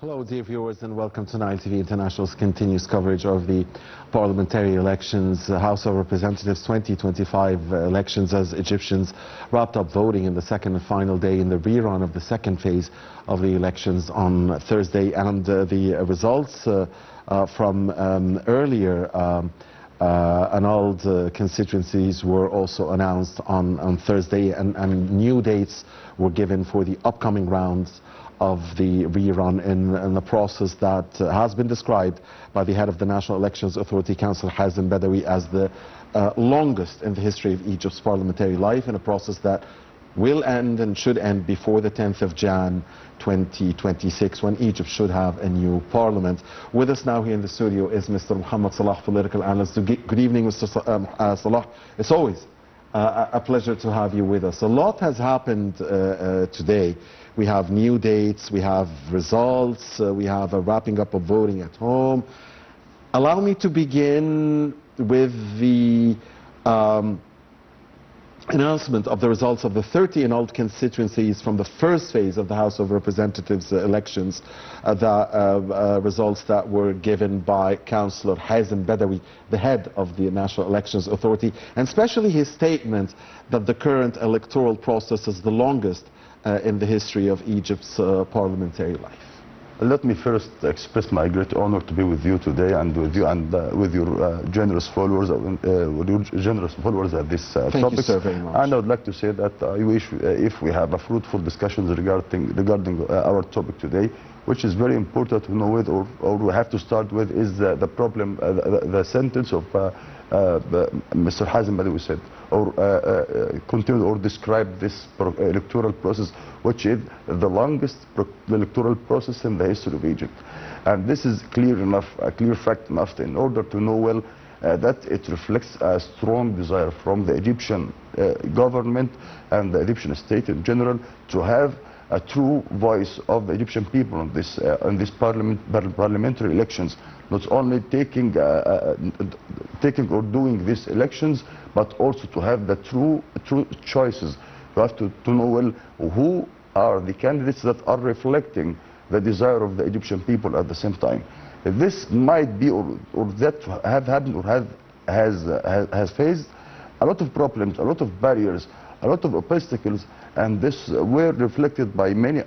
Hello, dear viewers, and welcome to Nile TV International's continuous coverage of the parliamentary elections, House of Representatives 2025 elections, as Egyptians wrapped up voting in the second and final day in the rerun of the second phase of the elections on Thursday. And the results from earlier annulled constituencies were also announced on Thursday, and new dates were given for the upcoming rounds of the rerun in the process that has been described by the head of the National Elections Authority, Councillor Hazem Badawi, as the longest in the history of Egypt's parliamentary life, in a process that will end and should end before the 10th of Jan 2026, when Egypt should have a new parliament. With us now here in the studio is Mr. Mohamed Salah, political analyst. Good evening, Mr. Salah. It's always a pleasure to have you with us. A lot has happened today. We have new dates, we have results, we have a wrapping up of voting at home. Allow me to begin with the announcement of the results of the 30 annulled constituencies from the first phase of the House of Representatives elections, the results that were given by Councillor Hazem Badawi, the head of the National Elections Authority, and especially his statement that the current electoral process is the longest in the history of Egypt's parliamentary life. Let me first express my great honor to be with you today, and with you and with your generous followers, at this topic. Thank you, sir, very much. And I would like to say that I wish if we have a fruitful discussions regarding our topic today, which is very important to know with, or we have to start with, is the problem, the sentence of Mr. Hazem Badawi said, or continued or described this electoral process, which is the longest electoral process in the history of Egypt. And this is clear enough, a clear fact enough, in order to know well that it reflects a strong desire from the Egyptian government and the Egyptian state in general to have a true voice of the Egyptian people on this parliamentary elections, not only taking or doing these elections, but also to have the true choices. You have to know well who are the candidates that are reflecting the desire of the Egyptian people at the same time. This might be, or that have happened, or has faced a lot of problems, a lot of barriers, a lot of obstacles, and this were reflected by many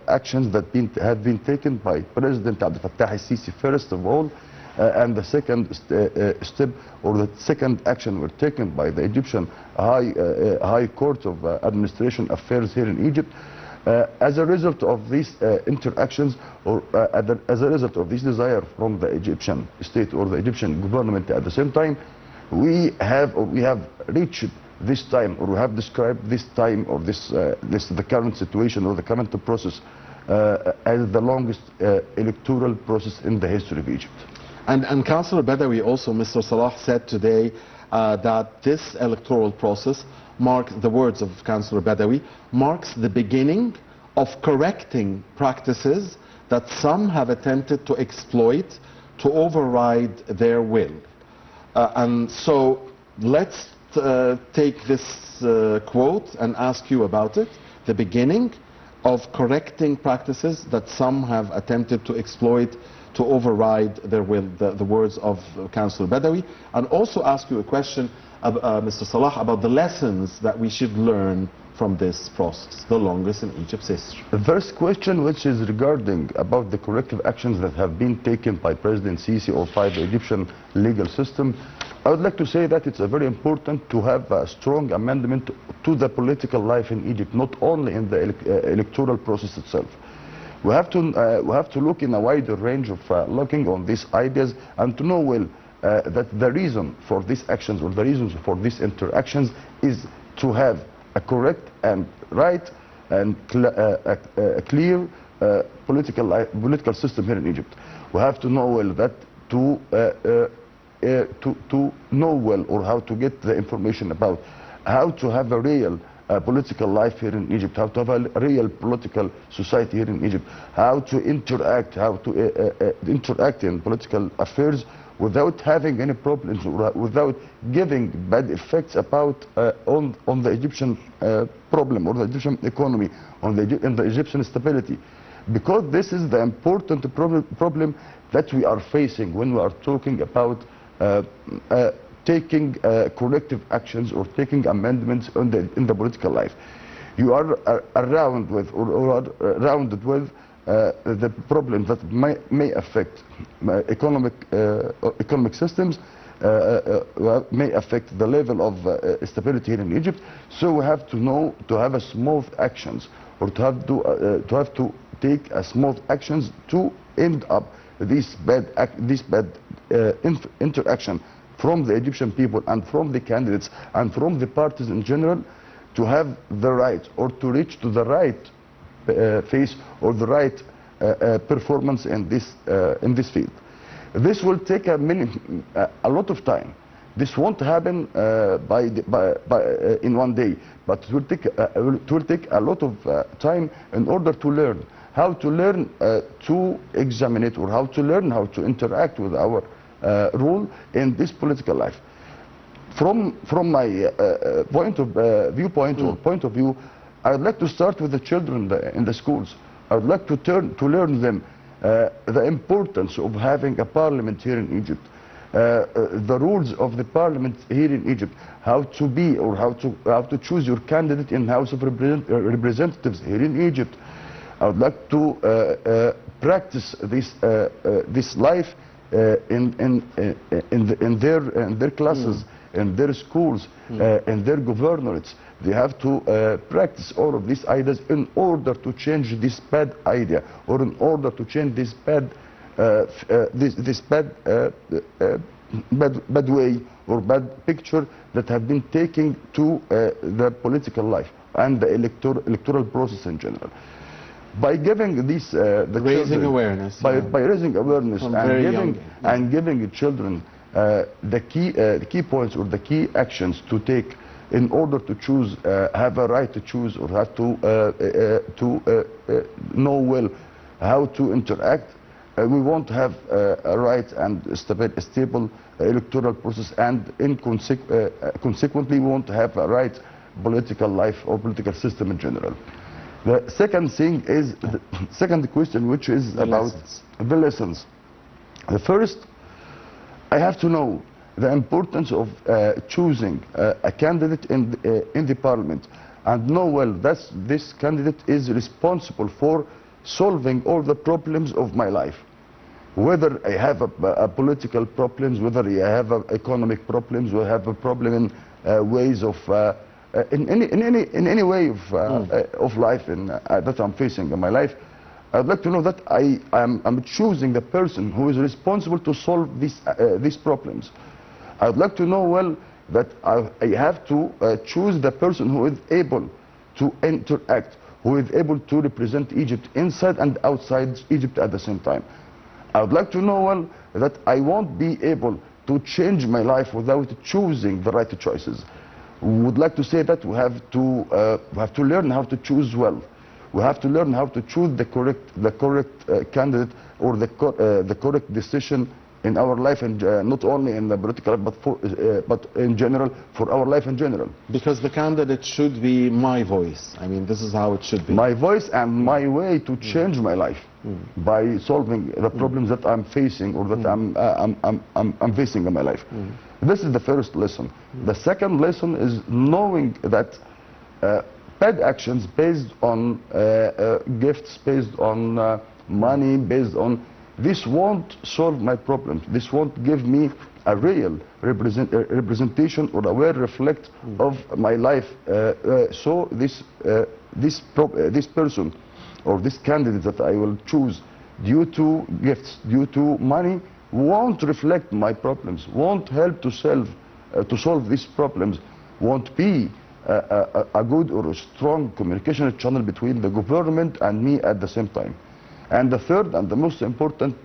actions that have been taken by President Abdel al-Sisi first of all, and the second step, or the second action, were taken by the Egyptian High Court of Administration Affairs here in Egypt. As a result of these interactions, or as a result of this desire from the Egyptian state or the Egyptian government at the same time, we have reached this time, or we have described this time, or the current situation, or the current process, as the longest electoral process in the history of Egypt. And Councillor Badawi also, Mr. Salah, said today that this electoral process marks, the words of Councillor Badawi, marks the beginning of correcting practices that some have attempted to exploit to override their will. And so let's take this quote and ask you about it: the beginning of correcting practices that some have attempted to exploit to override their will, the words of Councillor Badawi, and also ask you a question, Mr. Salah, about the lessons that we should learn from this process, the longest in Egypt's history. The first question, which is regarding about the corrective actions that have been taken by President Sisi or by the Egyptian legal system, I would like to say that it's very important to have a strong amendment to the political life in Egypt, not only in the electoral process itself. We have to look in a wider range of looking on these ideas, and to know well that the reason for these actions, or the reasons for these interactions, is to have a correct and right and clear political system here in Egypt. We have to know well that to know well, or how to get the information about how to have a real political life here in Egypt, how to have a real political society here in Egypt, how to interact in political affairs without having any problems, without giving bad effects about on the Egyptian problem, or the Egyptian economy, in the Egyptian stability. because this is the important problem that we are facing when we are talking about taking corrective actions or taking amendments in the political life. You are around with or are surrounded with the problems that may affect economic systems, may affect the level of stability here in Egypt. So we have to know to have a smooth actions, or to have to take a smooth actions to end up this bad interaction from the Egyptian people and from the candidates and from the parties in general, to have the right or to reach to the right phase or the right performance in this field. This will take a lot of time. This won't happen in one day, but it will take a lot of time in order to learn how to examine it, or how to learn how to interact with our role in this political life. From my viewpoint or point of view, I would like to start with the children in the schools. I would like to learn them the importance of having a parliament here in Egypt, the rules of the parliament here in Egypt, how to be or how to choose your candidate in House of Representatives here in Egypt. I would like to practice this life in their classes, in their schools, in their governorates. They have to practice all of these ideas in order to change this bad idea, or in order to change this bad bad way or bad picture that have been taken to the political life and the electoral process in general. By giving these raising awareness, by raising awareness and giving the children the key points or the key actions to take in order to choose, have a right to choose, or have to know well how to interact, we won't have a right and a stable electoral process, and consequently we won't have a right political life or political system in general. The second thing is the second question, which is about the lessons. The first, I have to know the importance of choosing a candidate in the parliament, and know well that this candidate is responsible for solving all the problems of my life. Whether I have a political problems, whether I have economic problems, or have a problem in ways of in any way of life that I'm facing in my life, I'd like to know that I'm choosing the person who is responsible to solve these problems. I'd like to know well that I have to choose the person who is able to interact, who is able to represent Egypt inside and outside Egypt at the same time. I would like to know well that I won't be able to change my life without choosing the right choices. We would like to say that we have to learn how to choose well. We have to learn how to choose the correct candidate, or the correct decision in our life, and not only in the political, but in general, for our life in general. Because the candidate should be my voice. I mean, this is how it should be. My voice and my way to change my life by solving the problems that I'm facing, or that I'm facing in my life. This is the first lesson. The second lesson is knowing that bad actions based on gifts, based on money, based on this won't solve my problems. This won't give me a real representation or a real reflect of my life. So this person or this candidate that I will choose, due to gifts, due to money, won't reflect my problems, won't help to solve these problems, won't be a good or a strong communication channel between the government and me at the same time. And the third and the most important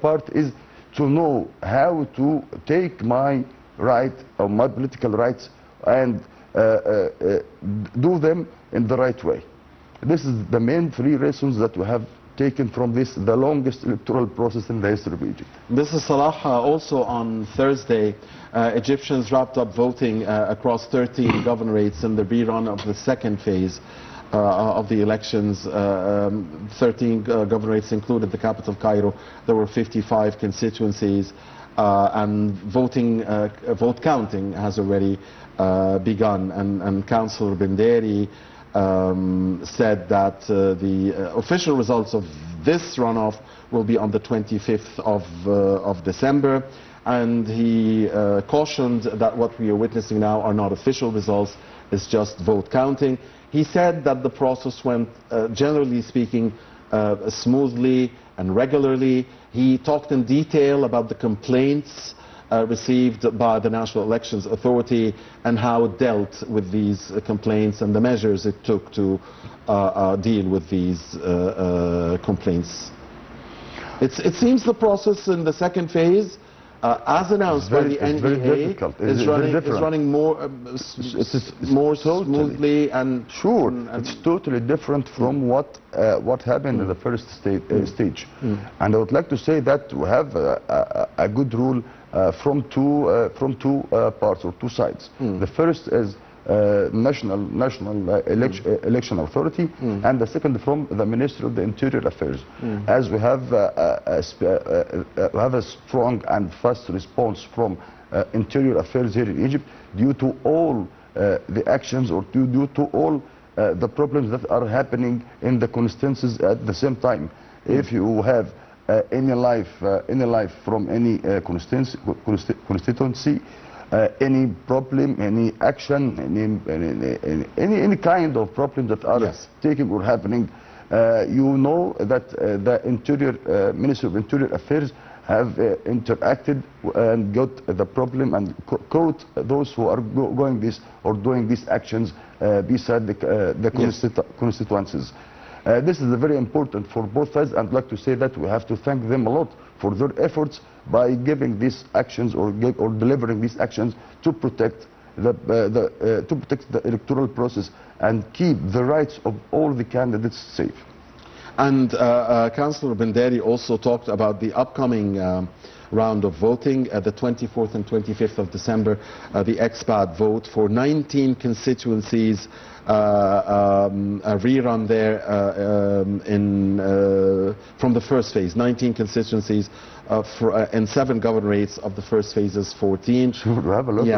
part is to know how to take my right or my political rights and do them in the right way. This is the main three lessons that we have taken from the longest electoral process in the history of Egypt. This is Salah. Also on Thursday, Egyptians wrapped up voting across 13 governorates in the rerun of the second phase. of the elections. 13 governorates included the capital Cairo. There were 55 constituencies, and vote counting has already begun. And Councillor Benderi said that the official results of this runoff will be on the 25th of December, and he cautioned that what we are witnessing now are not official results, it's just vote counting. He said that the process went, generally speaking, smoothly and regularly. He talked in detail about the complaints received by the National Elections Authority and how it dealt with these complaints and the measures it took to deal with these complaints. It seems the process in the second phase, as announced by the NEA, is running more smoothly and it's totally different from what happened in the first stage. And I would like to say that we have a good rule from two parts or two sides. The first is National Election Authority, and the second from the Ministry of the Interior Affairs. As we have a strong and fast response from Interior Affairs here in Egypt, due to all the actions or due to all the problems that are happening in the constituencies at the same time. If you have any life from any constituency, any problem, any action, any kind of problem that are taking or happening, you know that the Ministry of Interior Affairs have interacted and got the problem and caught those who are going this or doing these actions beside the constituencies. This is very important for both sides, and I'd like to say that we have to thank them a lot for their efforts by giving these actions or delivering these actions to protect the electoral process and keep the rights of all the candidates safe. And Councillor Benderi also talked about the upcoming round of voting, the 24th and 25th of December, the expat vote for 19 constituencies, a rerun there from the first phase, 19 constituencies in 7 governorates of the first phases, 14. Sure, we have a lot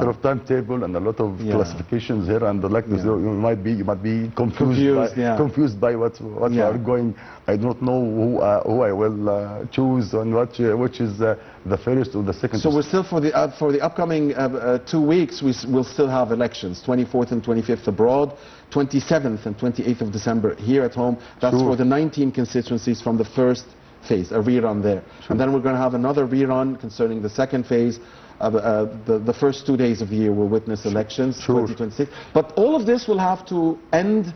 of timetable and a lot of classifications here, and I'd like to say you might be confused by what we are going. I don't know who I will choose and which is the first or the second. So we're still for the upcoming 2 weeks. We'll still have elections, 24th and 25th abroad, 27th and 28th of December here at home. That's for the 19 constituencies from the first phase, a rerun there. And then we're going to have another rerun concerning the second phase. The first 2 days of the year will witness elections, 2026. But all of this will have to end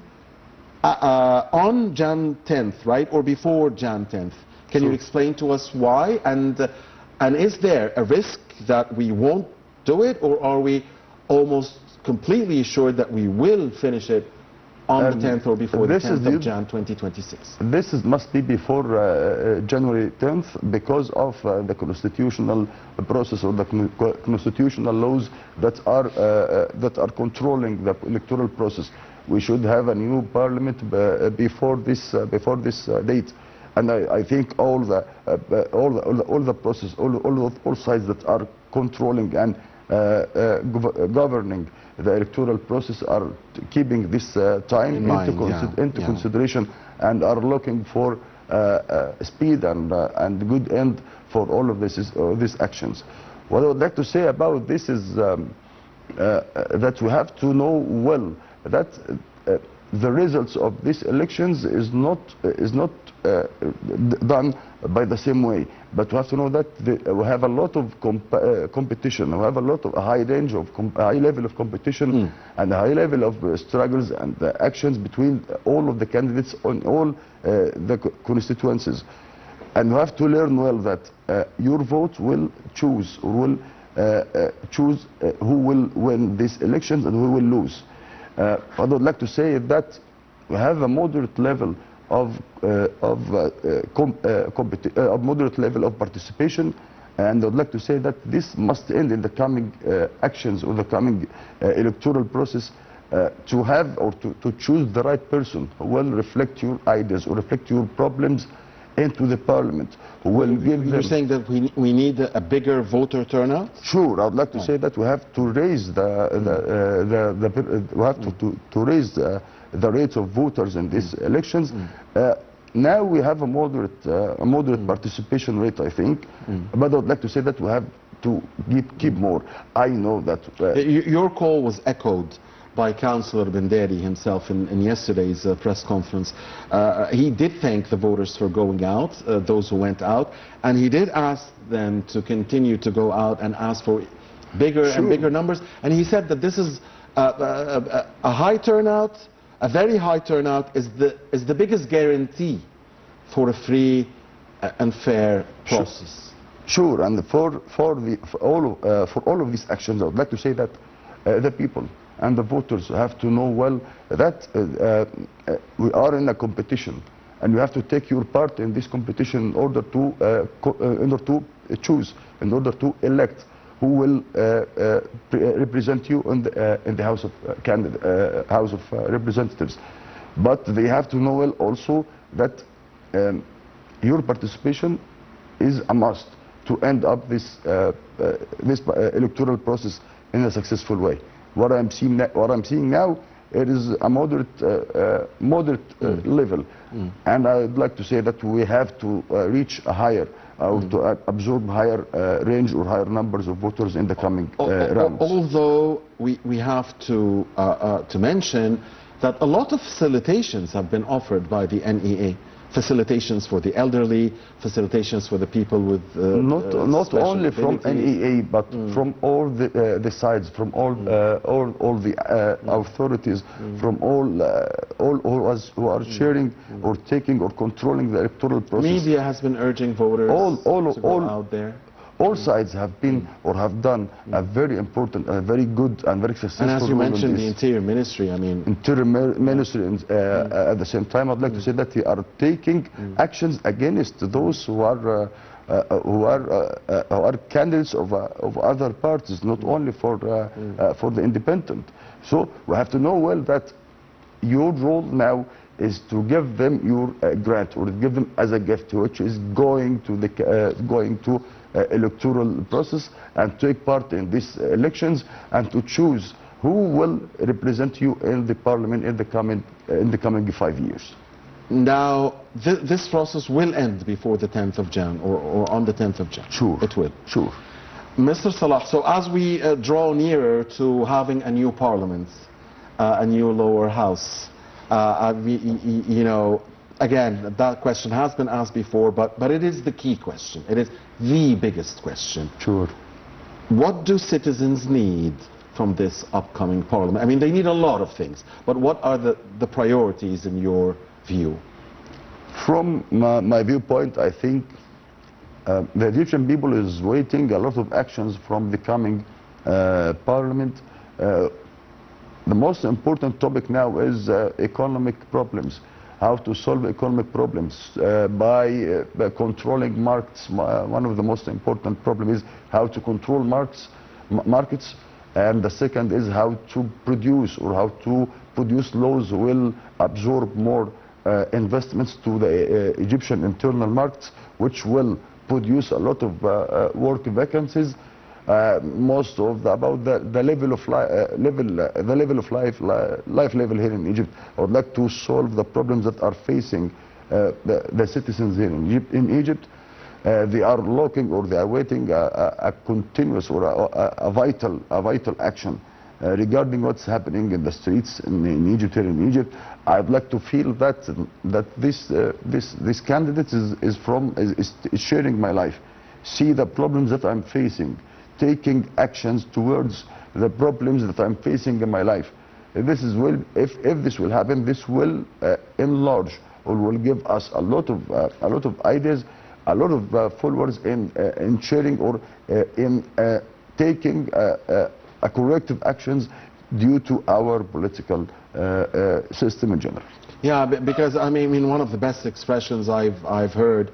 on Jan 10th, right? Or before Jan 10th. Can you explain to us why? And is there a risk that we won't do it, or are we almost completely assured that we will finish it on the 10th or before the 10th of Jan 2026? This must be before January 10th because of the constitutional process or the constitutional laws that are controlling the electoral process. We should have a new parliament before this date, and I think all the process, all sides that are controlling and governing the electoral process are keeping this time into consideration and are looking for speed and good end for all of these actions. What I would like to say about this is that we have to know well that the results of these elections is not done by the same way, but we have to know that we have a lot of competition. We have a high range of high level of competition and a high level of struggles and actions between all of the candidates on all the constituencies, and we have to learn well that your vote will choose or will choose who will win these elections and who will lose. What I would like to say is that we have a moderate level of moderate level of participation, and I would like to say that this must end in the coming actions or the coming electoral process to have or to choose the right person who will reflect your ideas or reflect your problems into the parliament, who will give them... You're saying that we need a bigger voter turnout? Sure, I would like to say that we have to raise the rate of voters in these elections. Now we have a moderate participation rate, I think, but I would like to say that we have to keep more. I know that... Your call was echoed by Councillor Benderi himself in yesterday's press conference. He did thank the voters for going out, those who went out, and he did ask them to continue to go out and ask for bigger and bigger numbers. And he said that this is a high turnout, a very high turnout is the biggest guarantee for a free and fair process. Sure, and for all of these actions, I would like to say that the people and the voters have to know well that we are in a competition, and you have to take your part in this competition in order to choose, in order to elect who will represent you in the House of Representatives. But they have to know well also that your participation is a must to end up this electoral process in a successful way. What I'm seeing now, it is a moderate level, and I'd like to say that we have to reach a higher, or to absorb higher range or higher numbers of voters in the coming rounds. Although we have to mention that a lot of facilitations have been offered by the NEA. Facilitations for the elderly, facilitations for the people with not only from NEA, but from all the sides, from all the authorities, from all who are sharing or taking or controlling the electoral process. Media has been urging voters to go out there. All sides have been or have done a very important, very good and very successful. And as you mentioned, the Interior Ministry, I mean... Interior Ministry, at the same time, I'd like to say that they are taking actions against those who are candidates of other parties, not only for the independent. So we have to know well that your role now is to give them your grant, or give them as a gift, which is going to electoral process and take part in these elections, and to choose who will represent you in the parliament in the coming 5 years. Now, this process will end before the 10th of Jan, or on the 10th of Jan. Sure. It will. Sure. Mr. Salah, so as we draw nearer to having a new parliament, a new lower house, you know, again, that question has been asked before, but it is the key question. It is the biggest question. Sure. What do citizens need from this upcoming parliament? I mean, they need a lot of things, but what are the priorities in your view? From my viewpoint, I think the Egyptian people is waiting a lot of actions from the coming parliament. The most important topic now is economic problems. How to solve economic problems by controlling markets. One of the most important problems is how to control markets, and the second is how to produce, or how to produce laws will absorb more investments to the Egyptian internal markets, which will produce a lot of work vacancies. Most of about the level of life level here in Egypt. I would like to solve the problems that are facing the citizens here in Egypt. They are looking, or they are waiting a continuous or a vital action regarding what's happening in the streets in Egypt, here in Egypt. I'd like to feel that this candidate is sharing my life, see the problems that I'm facing, taking actions towards the problems that I'm facing in my life. If this will happen, this will enlarge, or will give us a lot of ideas, a lot of followers in sharing, or in taking corrective actions due to our political system in general. Yeah, because I mean, one of the best expressions I've heard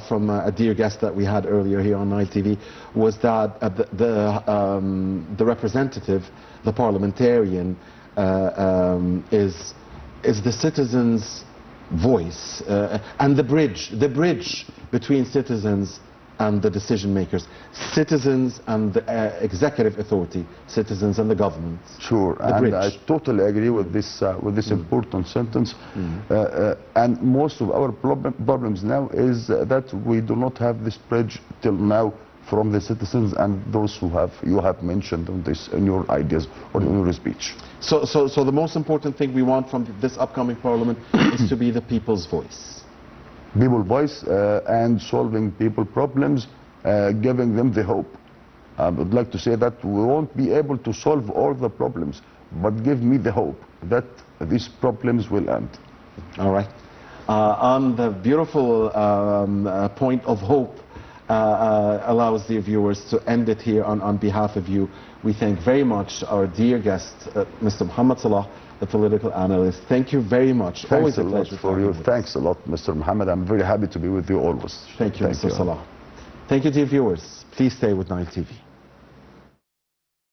from a dear guest that we had earlier here on Nile TV was that the representative, the parliamentarian, is the citizens' voice and the bridge between citizens and the decision makers, citizens and the executive authority, citizens and the government. Sure, and I totally agree with this important sentence. And most of our problems now is that we do not have this bridge till now from the citizens and those who you have mentioned on this in your ideas or in your speech. So the most important thing we want from this upcoming parliament is to be the people's voice. People's voice and solving people problems, giving them the hope. I would like to say that we won't be able to solve all the problems, but give me the hope that these problems will end. All right. On the beautiful point of hope, allows the viewers to end it here on behalf of you. We thank very much our dear guest, Mr. Mohamed Salah, the political analyst. Thank you very much. Thanks always a a lot pleasure for you. Thanks a lot, Mr. Mohamed. I'm very happy to be with you always. Thank you, Mr. Salah. Thank you, dear viewers. Please stay with Nile TV.